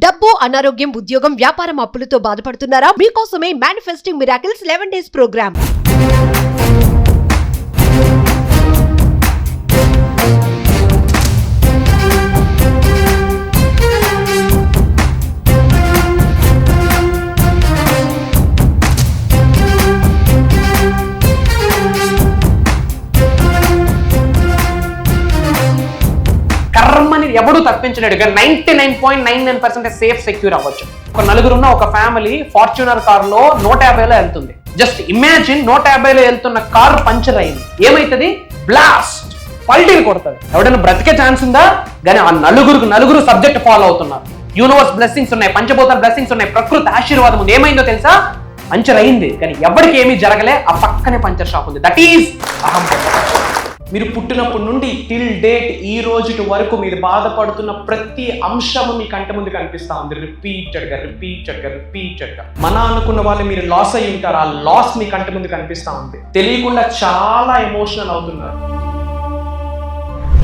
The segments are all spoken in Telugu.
డబ్బు, అనారోగ్యం, ఉద్యోగం, వ్యాపారం, అప్పులతో బాధపడుతున్నారా? మీకోసమే మేనిఫెస్టింగ్ మిరాకిల్స్ 11 days ప్రోగ్రామ్. కర్మని ఎవడు తప్పించలేడుగా 99.99% సేఫ్ సెక్యూర్ అవ్వచ్చు. ఒక నలుగురున్న ఒక ఫ్యామిలీ ఫార్చ్యూనర్ కారులో 150లో వెళ్తుంది. జస్ట్ ఇమాజిన్ 150లో వెళ్తున్న కారు పంచర్ అయింది. ఏమైతుంది? బ్లాస్ట్, పల్టీలు కొడుతుంది. ఎవడైనా బ్రతికే ఛాన్స్ ఉందా? కానీ ఆ నలుగురు సబ్జెక్ట్ ఫాలో అవుతున్నారు. యూనివర్స్ బ్లెస్సింగ్స్ ఉన్నాయి, పంచభూతాల బ్లెస్సింగ్స్ ఉన్నాయి, ప్రకృతి ఆశీర్వాదం ఉంది. ఏమైందో తెలుసా? పంచర్ అయింది, కానీ ఎవరికి ఏమీ జరగలే. ఆ పక్కనే పంచర్ షాప్ ఉంది. దట్ ఈజ్ అహం. మీరు పుట్టినప్పటి నుండి టిల్ డేట్ ఈ రోజు వరకు మీరు బాధపడుతున్న ప్రతి అంశము మీ కంటి ముందు కనిపిస్తా ఉంది. రిపీటెడ్గా మన అనుకున్న వాళ్ళు మీరు లాస్ అయ్యి ఉంటారు. ఆ లాస్ మీ కంటి ముందు కనిపిస్తా ఉంది. తెలియకుండా చాలా ఎమోషనల్ అవుతున్నారు.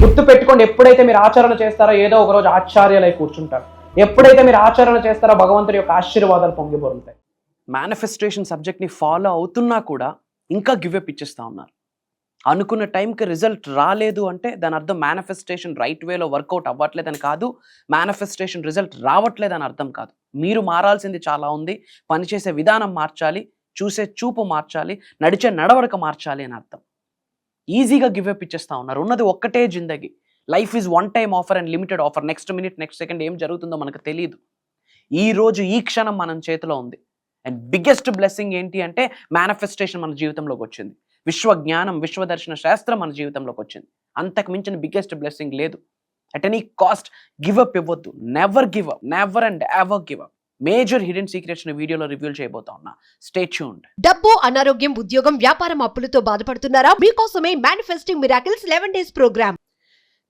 గుర్తు పెట్టుకోండి, ఎప్పుడైతే మీరు ఆచరణ చేస్తారో ఏదో ఒక రోజు ఆశ్చర్యాలై కూర్చుంటారు. ఎప్పుడైతే మీరు ఆచరణ చేస్తారో భగవంతుడి యొక్క ఆశీర్వాదాలు పొంగిపోరుతాయి. మేనిఫెస్టేషన్ సబ్జెక్ట్ని ఫాలో అవుతున్నా కూడా ఇంకా గివ్అప్ ఇచ్చేస్తా ఉన్నారు. అనుకున్న టైంకి రిజల్ట్ రాలేదు అంటే దాని అర్థం మేనిఫెస్టేషన్ రైట్ వేలో వర్కౌట్ అవ్వట్లేదని కాదు, మేనిఫెస్టేషన్ రిజల్ట్ రావట్లేదని అర్థం కాదు. మీరు మారాల్సింది చాలా ఉంది. పనిచేసే విధానం మార్చాలి, చూసే చూపు మార్చాలి, నడిచే నడవడిక మార్చాలి అని అర్థం. ఈజీగా గివ్అప్ ఇచ్చేస్తా ఉన్నారు. ఉన్నది ఒక్కటే జిందగీ. Life is one time offer and limited offer. Next minute, next second ఏం జరుగుతుందో మనకు తెలియదు. ఈ రోజు ఈ క్షణం మనం చేతిలో ఉంది. అండ్ బిగ్గెస్ట్ బ్లెస్సింగ్ ఏంటి అంటే మేనిఫెస్టేషన్ మన జీవితంలోకి వచ్చింది. విశ్వ జ్ఞానం, విశ్వదర్శన శాస్త్రం మన జీవితంలోకి వచ్చింది. అంతకు మించిన బిగ్గెస్ట్ బ్లెస్సింగ్ లేదు. అట్ ఎనీ కాస్ట్ గివ్అప్ ఇవ్వద్దు. Never give up, never and ever give up. Major hidden secrets ని వీడియోలో రివీల్ చేయబోతా ఉన్నా. Stay tuned. డబ్బు, అనారోగ్యం, ఉద్యోగం, వ్యాపారం, అప్పులతో బాధపడుతున్నారా? మీకోసమే manifesting miracles 11 days program.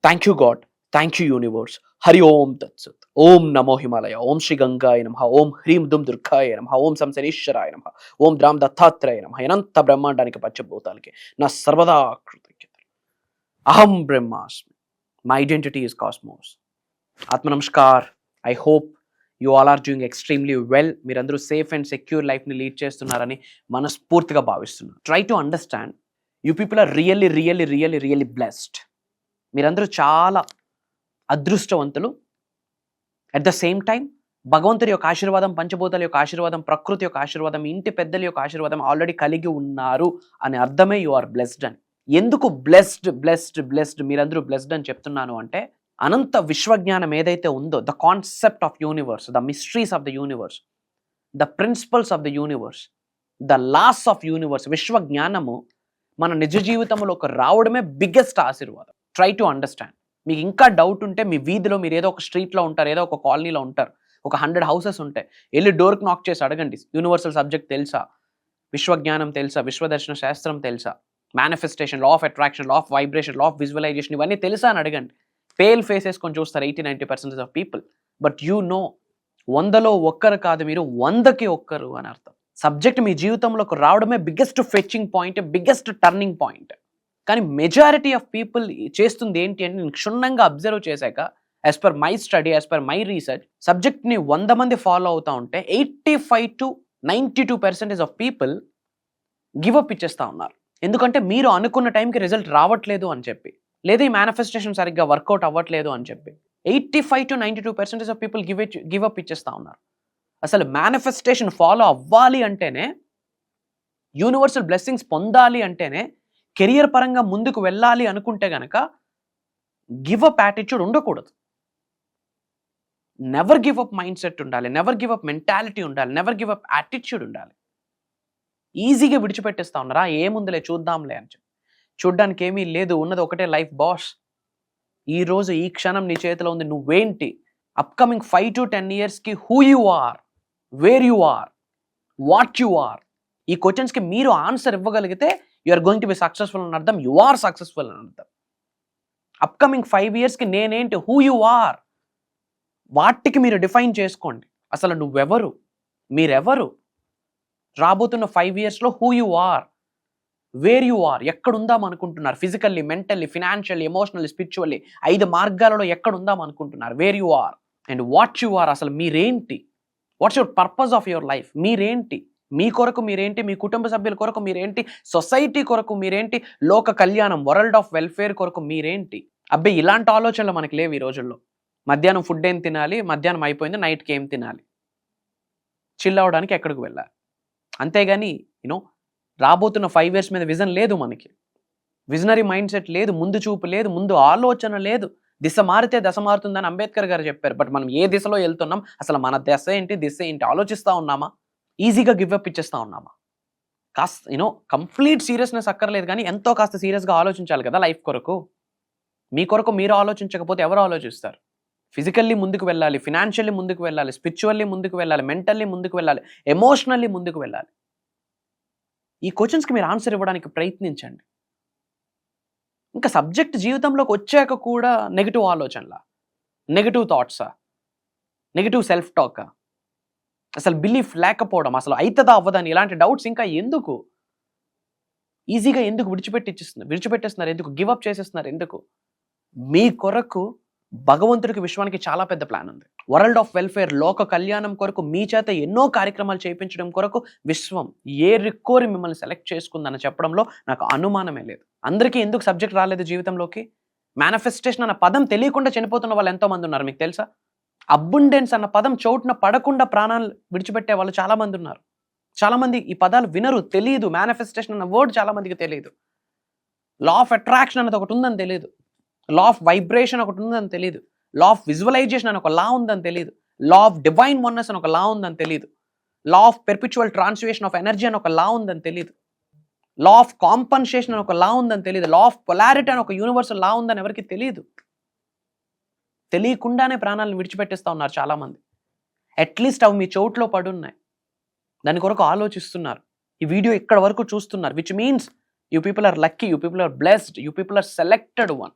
Thank you God, thank you universe. Hari Om తత్సత్. ఓం నమో హిమాలయ. ఓం శ్రీ గంగాయ నమః. ఓం హ్రీం దుమ్ దుర్గాయ నమః. ఓం సంశనీశ్వరాయ నమః. ఓం ద్రాం దత్తాత్రేయ నమః. అనంత బ్రహ్మాండానికి పంచభూతాలకి నా సర్వదా కృతజ్ఞతలు. అహం బ్రహ్మాస్మి. My identity is cosmos. ఆత్మ నమస్కార్. I hope you all are doing extremely well. మీరందరూ సేఫ్ అండ్ సెక్యూర్ లైఫ్ని లీడ్ చేస్తున్నారని మనస్ఫూర్తిగా భావిస్తున్నాను. Try to understand, you people are really blessed. మీరందరూ చాలా అదృష్టవంతులు. అట్ ద సేమ్ టైం భగవంతుడి యొక్క ఆశీర్వాదం, పంచభూతాల యొక్క ఆశీర్వాదం, ప్రకృతి యొక్క ఆశీర్వాదం, ఇంటి పెద్దల యొక్క ఆశీర్వాదం ఆల్రెడీ కలిగి ఉన్నారు అని అర్థమే యు ఆర్ బ్లెస్డ్ అని. ఎందుకు బ్లెస్డ్ మీరందరూ బ్లెస్డ్ అని చెప్తున్నాను అంటే, అనంత విశ్వజ్ఞానం ఏదైతే ఉందో, the concept of universe, the mysteries of the universe, the principles of the universe, the laws of universe, విశ్వజ్ఞానము మన నిజ జీవితంలోకి రావడమే బిగ్గెస్ట్ ఆశీర్వాదం. Try to understand. మీకు ఇంకా డౌట్ ఉంటే మీ వీధిలో మీరు ఏదో ఒక స్ట్రీట్లో ఉంటారు, ఏదో ఒక కాలనీలో ఉంటారు, ఒక 100 houses ఉంటాయి. వెళ్ళి డోర్కి నాక్ చేసి అడగండి, యూనివర్సల్ సబ్జెక్ట్ తెలుసా, విశ్వజ్ఞానం తెలుసా, విశ్వదర్శన శాస్త్రం తెలుసా, manifestation, law of attraction, law of vibration, law of visualization, ఇవన్నీ తెలుసా అని అడగండి. పేల్ ఫేసెస్ కొని చూస్తారు 80-90% of people. But you know, 100లో ఒక్కరు కాదు, మీరు 100కి ఒక్కరు అని అర్థం. సబ్జెక్ట్ మీ జీవితంలోకి రావడమే biggest fetching point, biggest turning point. కానీ మెజారిటీ ఆఫ్ పీపుల్ చేస్తుంది ఏంటి అంటే, నేను క్షుణ్ణంగా అబ్జర్వ్ చేశాక, as per my study, as per my research, సబ్జెక్ట్ని 100 మంది ఫాలో అవుతూ ఉంటే 85 to 92% ఆఫ్ పీపుల్ గివప్ ఇచ్చేస్తూ ఉన్నారు. ఎందుకంటే మీరు అనుకున్న టైంకి రిజల్ట్ రావట్లేదు అని చెప్పి, లేదా ఈ మేనిఫెస్టేషన్ సరిగ్గా వర్కౌట్ అవ్వట్లేదు అని చెప్పి 85 to 92% ఆఫ్ పీపుల్ గివప్ ఇచ్చేస్తూ ఉన్నారు. అసలు మేనిఫెస్టేషన్ ఫాలో అవ్వాలి అంటేనే, యూనివర్సల్ బ్లెస్సింగ్స్ పొందాలి అంటేనే, కెరియర్ పరంగా ముందుకు వెళ్ళాలి అనుకుంటే గనక గివప్ యాటిట్యూడ్ ఉండకూడదు. Never give up mindset ఉండాలి, నెవర్ గివ్ అప్ మెంటాలిటీ ఉండాలి, నెవర్ గివ్ అప్ యాటిట్యూడ్ ఉండాలి. ఈజీగా విడిచిపెట్టేస్తా ఉన్నారా, ఏముందిలే చూద్దాంలే అని చెప్పి. చూడ్డానికి ఏమీ లేదు, ఉన్నది ఒకటే లైఫ్ బాస్. ఈ రోజు ఈ క్షణం నీ చేతిలో ఉంది. నువ్వేంటి అప్కమింగ్ 5 to 10 yearsకి, who you are, where you are, what you are, ఈ క్వశ్చన్స్కి మీరు ఆన్సర్ ఇవ్వగలిగితే you are going to be successful అని అర్థం. యు ఆర్ సక్సెస్ఫుల్ అని అర్థం. అప్కమింగ్ 5 yearsకి నేనేంటి, హూ యు ఆర్, వాటికి మీరు డిఫైన్ చేసుకోండి. అసలు నువ్వెవరు, మీరెవరు, రాబోతున్న 5 yearsలో who you are, where you are, ఎక్కడుందాం అనుకుంటున్నారు, physically, mentally, financially, emotionally, spiritually, 5 మార్గాలలో ఎక్కడుందాం అనుకుంటున్నారు, where you are. And what you are, అసలు మీరేంటి, what's your purpose of your life, మీరేంటి, మీ కొరకు మీరేంటి, మీ కుటుంబ సభ్యుల కొరకు మీరేంటి, సొసైటీ కొరకు మీరేంటి, లోక కళ్యాణం, వరల్డ్ ఆఫ్ వెల్ఫేర్ కొరకు మీరేంటి. అబ్బాయి ఇలాంటి ఆలోచనలు మనకి లేవు ఈ రోజుల్లో. మధ్యాహ్నం ఫుడ్ ఏం తినాలి, మధ్యాహ్నం అయిపోయింది నైట్కి ఏం తినాలి, చిల్ అవ్వడానికి ఎక్కడికి వెళ్ళాలి, అంతేగాని రాబోతున్న 5 years మీద విజన్ లేదు మనకి, విజనరీ మైండ్ సెట్ లేదు, ముందు చూపు లేదు, ముందు ఆలోచన లేదు. దిశ మారితే దశ మారుతుందని అంబేద్కర్ గారు చెప్పారు. బట్ మనం ఏ దిశలో వెళ్తున్నాం, అసలు మన దశ ఏంటి, దిశ ఏంటి ఆలోచిస్తూ ఉన్నామా, ఈజీగా గివ్అప్ ఇచ్చేస్తూ ఉన్నామా? కాస్త కంప్లీట్ సీరియస్నెస్ అక్కర్లేదు, కానీ ఎంతో కాస్త సీరియస్గా ఆలోచించాలి కదా లైఫ్ కొరకు. మీ కొరకు మీరు ఆలోచించకపోతే ఎవరు ఆలోచిస్తారు? ఫిజికల్లీ ముందుకు వెళ్ళాలి, ఫినాన్షియల్లీ ముందుకు వెళ్ళాలి, స్పిరిచువల్లీ ముందుకు వెళ్ళాలి, మెంటల్లీ ముందుకు వెళ్ళాలి, ఎమోషనల్లీ ముందుకు వెళ్ళాలి. ఈ క్వశ్చన్స్కి మీరు ఆన్సర్ ఇవ్వడానికి ప్రయత్నించండి. ఇంకా సబ్జెక్ట్ జీవితంలోకి వచ్చాక కూడా నెగిటివ్ ఆలోచనలా, నెగిటివ్ థాట్సా, నెగిటివ్ సెల్ఫ్ టాకా, అసలు బిలీఫ్ లేకపోవడం, అసలు అవుతుందా అవ్వదని ఇలాంటి డౌట్స్ ఇంకా ఎందుకు? ఈజీగా ఎందుకు విడిచిపెట్టేస్తున్నారు, ఎందుకు గివప్ చేసేస్తున్నారు, ఎందుకు? మీ కొరకు భగవంతుడికి, విశ్వానికి చాలా పెద్ద ప్లాన్ ఉంది. వరల్డ్ ఆఫ్ వెల్ఫేర్, లోక కళ్యాణం కొరకు మీ చేత ఎన్నో కార్యక్రమాలు చేయించడం కొరకు విశ్వం ఏ రిక్కోరి మిమ్మల్ని సెలెక్ట్ చేసుకుందని చెప్పడంలో నాకు అనుమానమే లేదు. అందరికీ ఎందుకు సబ్జెక్ట్ రాలేదు జీవితంలోకి? మేనిఫెస్టేషన్ అన్న పదం తెలియకుండా చనిపోతున్న వాళ్ళు ఎంతో మంది ఉన్నారు, మీకు తెలుసా? అబుండెన్స్ అన్న పదం చోటున పడకుండా ప్రాణాలు విడిచిపెట్టే వాళ్ళు చాలా మంది ఉన్నారు. చాలా మంది ఈ పదాలు వినరు, తెలియదు. మేనిఫెస్టేషన్ అన్న వర్డ్ చాలా మందికి తెలియదు. లా ఆఫ్ అట్రాక్షన్ అన్నది ఒకటి ఉందని తెలియదు. లా ఆఫ్ వైబ్రేషన్ ఒకటి ఉందని తెలియదు. లా ఆఫ్ విజువలైజేషన్ అని ఒక లా ఉందని తెలియదు. లా ఆఫ్ డివైన్ వన్నెస్ అని ఒక లా ఉందని తెలియదు. Law of perpetual translation of energy అని ఒక లా ఉందని తెలియదు. లా ఆఫ్ కాంపన్సేషన్ అని ఒక లా ఉందని తెలియదు. లా ఆఫ్ పొలారిటీ అని ఒక యూనివర్సల్ లా ఉందని ఎవరికి తెలియదు. తెలియకుండానే ప్రాణాలను విడిచిపెట్టేస్తూ ఉన్నారు చాలామంది. అట్లీస్ట్ అవి మీ చోట్లో పడున్నాయి, దాని కొరకు ఆలోచిస్తున్నారు, ఈ వీడియో ఇక్కడ వరకు చూస్తున్నారు. Which means you people are lucky, you people are blessed, you people are selected one,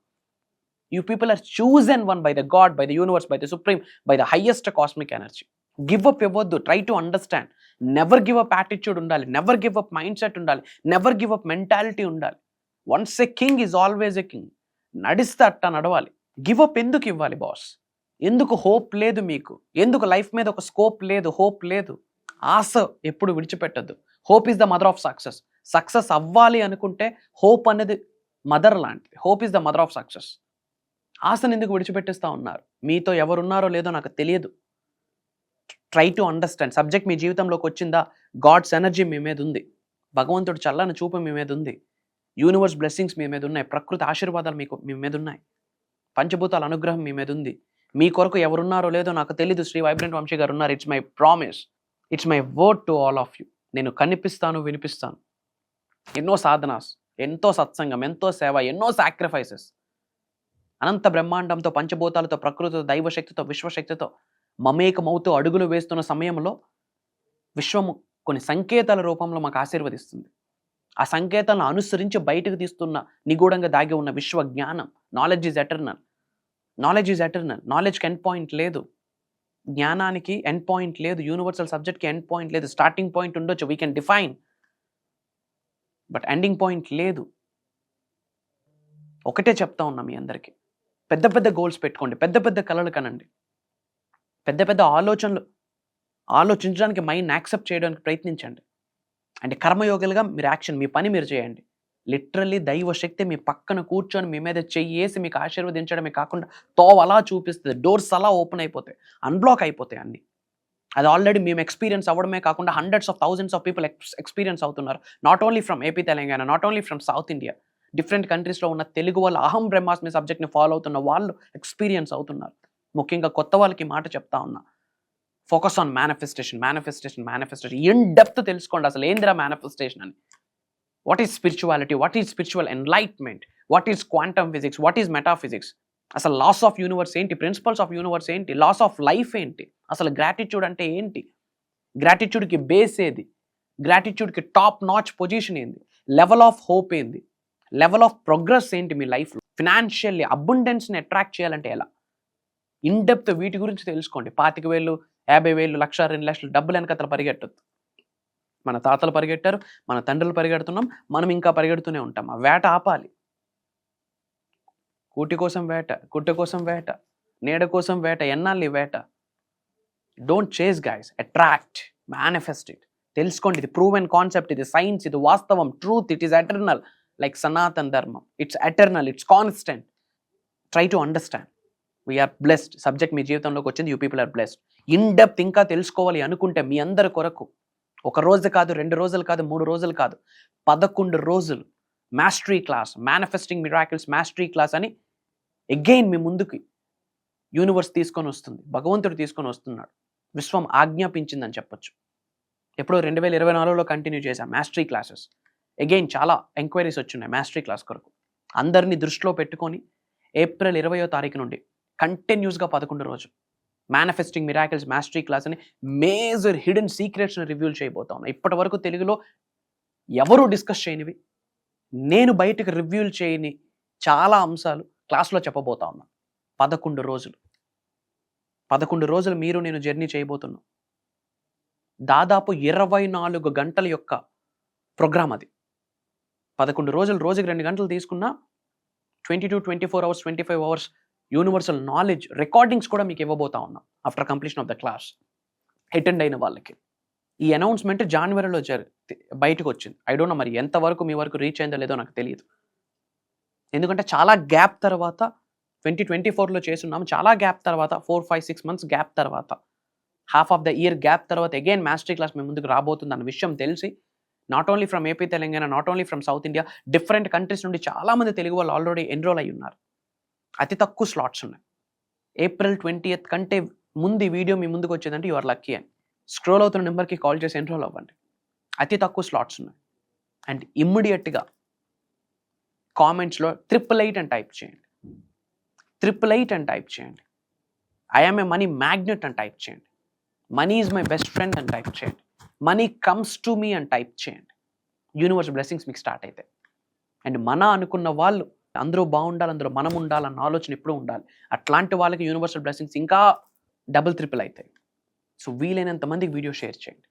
you people are chosen one by the God, by the universe, by the supreme, by the highest cosmic energy. Give up ఇవ్వద్దు, try to understand. Never give up attitude ఉండాలి, never give up mindset ఉండాలి, నెవర్ గివ్ అప్ మెంటాలిటీ ఉండాలి. Once a king is always a king. నడిస్తే అట్టా నడవాలి. గివ్ అప్ ఎందుకు ఇవ్వాలి బాస్? ఎందుకు హోప్ లేదు మీకు? ఎందుకు లైఫ్ మీద ఒక స్కోప్ లేదు, హోప్ లేదు? ఆశ ఎప్పుడు విడిచిపెట్టద్దు. Hope is the mother of success. Success అవ్వాలి అనుకుంటే హోప్ అనేది మదర్ లాంటిది. Hope is the mother of success. ఆశను ఎందుకు విడిచిపెట్టేస్తూ ఉన్నారు? మీతో ఎవరున్నారో లేదో నాకు తెలియదు. Try to understand. సబ్జెక్ట్ మీ జీవితంలోకి వచ్చిందా? గాడ్స్ ఎనర్జీ మీ మీద ఉంది, భగవంతుడు చల్లని చూపు మీ మీద ఉంది, యూనివర్స్ బ్లెస్సింగ్స్ మీ మీద ఉన్నాయి, ప్రకృతి ఆశీర్వాదాలు మీ మీద ఉన్నాయి, పంచభూతాల అనుగ్రహం మీ మీద ఉంది. మీ కొరకు ఎవరున్నారో లేదో నాకు తెలీదు. శ్రీ వైబ్రెంట్ వంశీ గారు ఉన్నారు. It's my promise, it's my word to all of you. నేను కనిపిస్తాను, వినిపిస్తాను. ఎన్నో సాధనాస్, ఎంతో సత్సంగం, ఎంతో సేవ, ఎన్నో సాక్రిఫైసెస్, అనంత బ్రహ్మాండంతో, పంచభూతాలతో, ప్రకృతితో, దైవశక్తితో, విశ్వశక్తితో మమేకమవుతూ అడుగులు వేస్తున్న సమయంలో విశ్వము కొన్ని సంకేతాల రూపంలో మాకు ఆశీర్వదిస్తుంది. ఆ సంకేతాలను అనుసరించి బయటకు తీస్తున్న నిగూఢంగా దాగి ఉన్న విశ్వ జ్ఞానం. Knowledge is eternal. Knowledge is eternal. నాలెడ్జ్కి ఎండ్ పాయింట్ లేదు, జ్ఞానానికి ఎండ్ పాయింట్ లేదు, యూనివర్సల్ సబ్జెక్ట్కి ఎండ్ పాయింట్ లేదు. స్టార్టింగ్ పాయింట్ ఉండొచ్చు, we can define, but ending point లేదు. ఒకటే చెప్తా ఉన్నా మీ అందరికీ, పెద్ద పెద్ద గోల్స్ పెట్టుకోండి, పెద్ద పెద్ద కలలు కనండి, పెద్ద పెద్ద ఆలోచించడానికి మైండ్ యాక్సెప్ట్ చేయడానికి ప్రయత్నించండి. అంటే కర్మయోగులుగా మీరు యాక్షన్, మీ పని మీరు చేయండి. లిటరల్లీ దైవశక్తి మీ పక్కన కూర్చొని మీ మీద చెయ్యేసి మీకు ఆశీర్వదించడమే కాకుండా తోవ అలా చూపిస్తుంది. డోర్స్ అలా ఓపెన్ అయిపోతాయి, అన్బ్లాక్ అయిపోతాయి అన్ని. అది ఆల్రెడీ మేము ఎక్స్పీరియన్స్ అవ్వడమే కాకుండా hundreds of thousands of people experience అవుతున్నారు. Not only from AP Telangana, not only from South India, different కంట్రీస్లో ఉన్న తెలుగు వాళ్ళు అహం బ్రహ్మాస్మి సబ్జెక్ట్ని ఫాలో అవుతున్న వాళ్ళు ఎక్స్పీరియన్స్ అవుతున్నారు. ముఖ్యంగా కొత్త వాళ్ళకి మాట చెప్తా ఉన్నా, focus on manifestation, manifestation, manifestation. In depth తెలుసుకోండి అసలు ఏందిరా మేనిఫెస్టేషన్ అని. What is spirituality, what is spiritual enlightenment, what is quantum physics, what is metaphysics, అసలు లాస్ ఆఫ్ యూనివర్స్ ఏంటి, ప్రిన్సిపల్స్ ఆఫ్ యూనివర్స్ ఏంటి, లాస్ ఆఫ్ లైఫ్ ఏంటి, అసలు గ్రాటిట్యూడ్ అంటే ఏంటి, గ్రాటిట్యూడ్కి బేస్ ఏది, గ్రాటిట్యూడ్కి టాప్ నాచ్ పొజిషన్ ఏంది, లెవెల్ ఆఫ్ హోప్ ఏంది, లెవెల్ ఆఫ్ ప్రోగ్రెస్ ఏంటి మీ లైఫ్లో, ఫినాన్షియల్లీ అబుండెన్స్ని అట్రాక్ట్ చేయాలంటే ఎలా, ఇన్ డెప్త్ వీటి గురించి తెలుసుకోండి. 25,000, 50,000, 1,00,000, 2,00,000 డబ్బులు వెనకతలు పరిగెట్టద్దు. మన తాతలు పరిగెట్టారు, మన తండ్రులు పరిగెడుతున్నాం, మనం ఇంకా పరిగెడుతూనే ఉంటాం. ఆ వేట ఆపాలి. కూటి కోసం వేట, గుడ్డ కోసం వేట, నీడ కోసం వేట, ఎన్నాళ్ళు ఈ వేట? డోంట్ చేస్ గైస్, అట్రాక్ట్, మేనిఫెస్ట్ ఇట్. తెలుసుకోండి, ఇది ప్రూవెన్ కాన్సెప్ట్, ఇది సైన్స్, ఇది వాస్తవం, truth, it is eternal. Like Sanatan Dharmam, it's eternal, it's constant. Try to understand. We are blessed. Subject మీ జీవితంలోకి వచ్చింది, you people are blessed. In depth ఇంకా తెలుసుకోవాలి అనుకుంటే మీ అందరి కొరకు ఒక రోజు కాదు, 2 రోజులు కాదు, 3 రోజులు కాదు, 11 రోజులు mastery class, manifesting miracles mastery class అని అగైన్ మీ ముందుకి యూనివర్స్ తీసుకొని వస్తుంది, భగవంతుడు తీసుకొని వస్తున్నాడు. విశ్వం ఆజ్ఞాపించిందని చెప్పొచ్చు. ఎప్పుడో 2024లో కంటిన్యూ చేశాం మాస్టరీ క్లాసెస్. అగైన్ చాలా ఎంక్వైరీస్ వచ్చున్నాయి మాస్టరీ క్లాస్ కొరకు. అందరినీ దృష్టిలో పెట్టుకొని ఏప్రిల్ 20వ తారీఖు నుండి కంటిన్యూస్గా 11 రోజులు మేనిఫెస్టింగ్ మిరాకిల్స్ మాస్టరీ క్లాస్ అని మేజర్ హిడెన్ సీక్రెట్స్ని రివ్యూల్ చేయబోతా ఉన్నా. ఇప్పటి వరకు తెలుగులో ఎవరూ డిస్కస్ చేయనివి, నేను బయటకు రివ్యూల్ చేయని చాలా అంశాలు క్లాస్లో చెప్పబోతా ఉన్నా. 11 రోజులు 11 రోజులు మీరు నేను జర్నీ చేయబోతున్నాం. దాదాపు 24 గంటల యొక్క ప్రోగ్రామ్ అది. 11 రోజులు, రోజుకి 2 గంటలు తీసుకున్నా 22, 24 hours, 25 hours universal knowledge recordings కూడా మీకు ఇవ్వబోతా ఉన్నాం after completion of the class. Attend అయిన వాళ్ళకి ఈ అనౌన్స్మెంట్ జనవరిలో బయటకు వచ్చింది. ఐ డోంట్ నో మరి ఎంతవరకు మీ వరకు రీచ్ అయిందో లేదో నాకు తెలియదు. ఎందుకంటే చాలా గ్యాప్ తర్వాత 2024లో చేస్తున్నాము. చాలా గ్యాప్ తర్వాత 4, 5, 6 months గ్యాప్ తర్వాత, half of the year gap తర్వాత అగైన్ మాస్టరీ క్లాస్ మీ ముందుకు రాబోతుంది అన్న విషయం తెలిసి, not only from AP Telangana, not only from South India, different countries నుండి చాలామంది తెలుగు వాళ్ళు ఆల్రెడీ ఎన్రోల్ అయి ఉన్నారు. అతి తక్కువ స్లాట్స్ ఉన్నాయి. ఏప్రిల్ 20th కంటే ముందు ఈ వీడియో మీ ముందుకు వచ్చేదంటే యు ఆర్ లక్కీ అని. స్క్రోల్ అవుతున్న నెంబర్కి కాల్ చేసి ఎన్రోల్ అవ్వండి. అతి తక్కువ స్లాట్స్ ఉన్నాయి. అండ్ ఇమ్మీడియట్గా కామెంట్స్లో 888 అని టైప్ చేయండి. 888 అని టైప్ చేయండి. ఐఎమ్ ఏ మనీ మ్యాగ్నెట్ అని టైప్ చేయండి. Money is my best friend అని టైప్ చేయండి. మనీ కమ్స్ టు మీ అని టైప్ చేయండి. యూనివర్స్ బ్లెస్సింగ్స్ మీకు స్టార్ట్ అవుతాయి. అండ్ మన అనుకున్న వాళ్ళు అందరూ బాగుండాలి, అందులో మనం ఉండాలన్న ఆలోచన ఎప్పుడూ ఉండాలి. అట్లాంటి వాళ్ళకి యూనివర్సల్ బ్లెస్సింగ్స్ ఇంకా డబుల్ ట్రిపుల్ అవుతాయి. సో వీలైనంత మందికి వీడియో షేర్ చేయండి.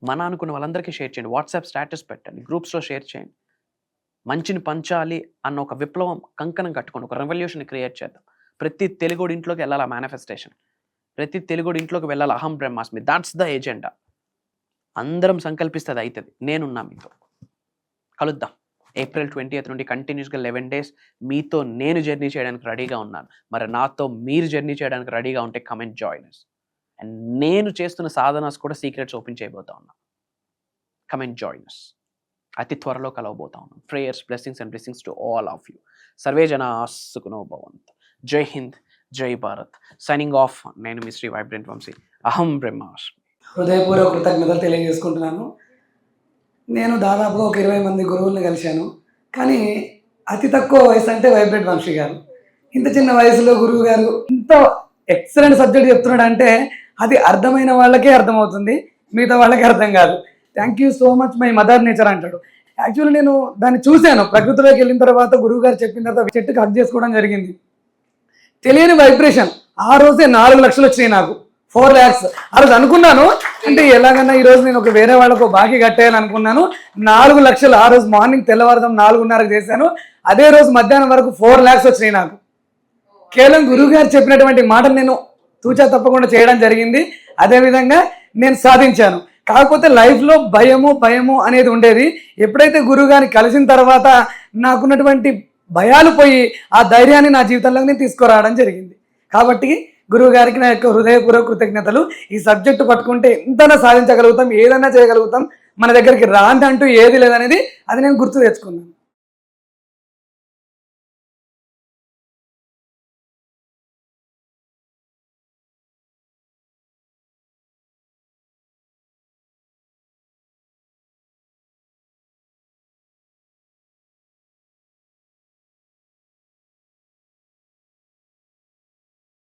మన అనుకున్న వాళ్ళందరికీ షేర్ చేయండి. వాట్సాప్ స్టేటస్ పెట్టండి, గ్రూప్స్లో షేర్ చేయండి. మంచిని పంచాలి అన్న ఒక విప్లవం కంకణం కట్టుకోండి. ఒక రెవల్యూషన్ క్రియేట్ చేద్దాం. ప్రతి తెలుగుడి ఇంట్లోకి వెళ్ళాలి మేనిఫెస్టేషన్. ప్రతి తెలుగుడి ఇంట్లోకి వెళ్ళాలి అహం బ్రహ్మాస్మి. That's the agenda. అందరం సంకల్పిస్తే అది అవుతుంది. నేనున్నా మీతో. కలుద్దాం. ఏప్రిల్ 20th నుండి కంటిన్యూస్గా 11 days మీతో నేను జర్నీ చేయడానికి రెడీగా ఉన్నాను. మరి నాతో మీరు జర్నీ చేయడానికి రెడీగా ఉంటే కమెంట్ జాయినర్స్. అండ్ నేను చేస్తున్న సాధనాస్ కూడా సీక్రెట్స్ ఓపెన్ చేయబోతా ఉన్నా. Comment joiners. అతి త్వరలో కలవబోతా ఉన్నాం. Prayers, blessings and blessings to all of you. Survey జనా సుఖినో భవంతు. జై హింద్, జై భారత్. Signing off. నేను మీ శ్రీ వైబ్రెంట్ వంశీ. అహం బ్రహ్మాస్మి. హృదయపూర్వక కృతజ్ఞతలు తెలియజేసుకుంటున్నాను. నేను దాదాపుగా ఒక 20 మంది గురువుల్ని కలిశాను. కానీ అతి తక్కువ వయసు అంటే వైబ్రెంట్ వంశీ గారు. ఇంత చిన్న వయసులో గురువు గారు ఇంత ఎక్సలెంట్ సబ్జెక్ట్ చెప్తున్నాడు అంటే అది అర్థమైన వాళ్ళకే అర్థమవుతుంది, మిగతా వాళ్ళకి అర్థం కాదు. Thank you so much my mother nature అంటాడు. యాక్చువల్లీ నేను దాన్ని చూశాను. ప్రకృతిలోకి వెళ్ళిన తర్వాత గురువు గారు చెప్పిన తర్వాత చెట్టుకి హగ్ చేసుకోవడం జరిగింది. తెలియని వైబ్రేషన్. ఆ రోజే 4 లక్షలు వచ్చినాయి నాకు. 4 lakhs. ఆ రోజు అనుకున్నాను అంటే ఎలాగన్నా ఈరోజు నేను ఒక వేరే వాళ్ళకు బాకీ కట్టేయాలని అనుకున్నాను. 4 లక్షలు ఆ రోజు మార్నింగ్ తెల్లవారుదాం 4:30కి చేశాను. అదే రోజు మధ్యాహ్నం వరకు 4 lakhs వచ్చినాయి నాకు. కేవలం గురువు గారు చెప్పినటువంటి మాటలు నేను తూచా తప్పకుండా చేయడం జరిగింది. అదేవిధంగా నేను సాధించాను. కాకపోతే లైఫ్లో భయము అనేది ఉండేది. ఎప్పుడైతే గురువు గారిని కలిసిన తర్వాత నాకున్నటువంటి భయాలు పోయి ఆ ధైర్యాన్ని నా జీవితంలో నేను తీసుకురావడం జరిగింది. కాబట్టి గురువు గారికి నా యొక్క హృదయపూర్వక కృతజ్ఞతలు. ఈ సబ్జెక్టు పట్టుకుంటే ఎంతైనా సాధించగలుగుతాం, ఏదైనా చేయగలుగుతాం. మన దగ్గరికి రాందంటూ ఏది లేదనేది అది నేను గుర్తు తెచ్చుకున్నాను.